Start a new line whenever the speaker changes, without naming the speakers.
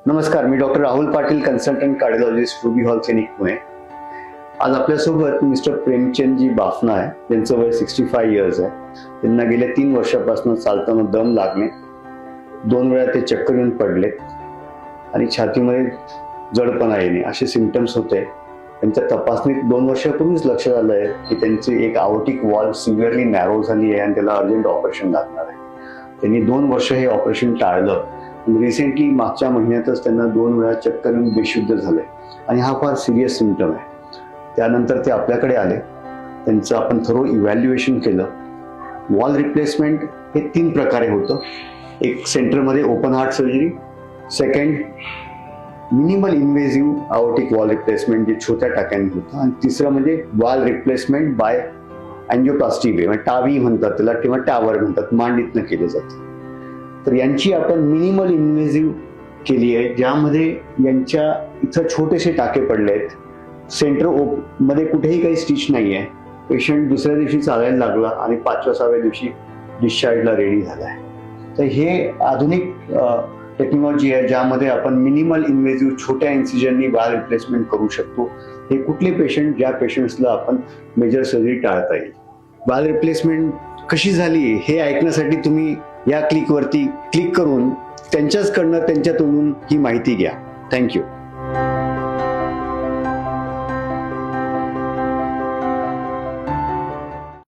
नमस्कार, मी doctor Rahul Patil, consultant cardiologist, Ruby Hall Clinic, Pune. आज आपल्यासोबत मिस्टर प्रेमचंदजी बाफना आहे. त्यांचं वय 65 इयर्स आहे. त्यांना गेल्या 3 वर्षापासून चालताना दम लागणे, 2 वेळा ते चक्कर येऊन पडलेत आणि छातीमध्ये जडपणा येणे असे सिम्पटम्स होते. त्यांच्या तपासणीत 2 वर्षापूर्वीच लक्षात आलंय की त्यांची एक आउटिक वॉल सिव्हिअरली नॅरो झाली आहे आणि त्याला अर्जंट ऑपरेशन लागणार आहे. त्यांनी 2 वर्ष हे ऑपरेशन टाळलं. रिसेंटली मागच्या महिन्यातच त्यांना 2 वेळा चक्कर येऊन बेशुद्ध झाले आणि हा फार सिरियस सिम्पटम आहे. त्यानंतर ते आपल्याकडे आले. त्यांचं आपण थरो इव्हॅल्युएशन केलं. वॉल रिप्लेसमेंट हे 3 प्रकारे होतं. एक सेंटरमध्ये open heart surgery, second minimal invasive आउटिक wall replacement जे छोट्या टाक्यांनी होतं, आणि तिसरं म्हणजे वॉल रिप्लेसमेंट बाय अँजिओप्लास्टी वे, म्हणजे टावी म्हणतात त्याला किंवा टॅवर म्हणतात, मांडीतनं केले जाते. तर यांची आपण मिनिमल इन्व्हेसिव्ह केली आहे, ज्यामध्ये यांच्या इथं छोटेसे टाके पडले आहेत. सेंटर मध्ये कुठेही काही स्टिच नाही आहे. पेशंट दुसऱ्या दिवशी चालायला लागला आणि 5व्या-6व्या दिवशी डिस्चार्जला रेडी झालाय. तर हे आधुनिक टेक्नॉलॉजी आहे ज्यामध्ये आपण मिनिमल इन्व्हेसिव्ह छोट्या इन्सिजननी वॉल रिप्लेसमेंट करू शकतो. हे कुठले पेशंट, ज्या पेशंट्सला आपण मेजर सर्जरी टाळता येईल. वॉल रिप्लेसमेंट कशी झाली हे ऐकण्यासाठी तुम्ही या क्लिकवरती क्लिक करून त्यांच्याचकडनं, त्यांच्या तोंडून ही माहिती घ्या. थँक्यू.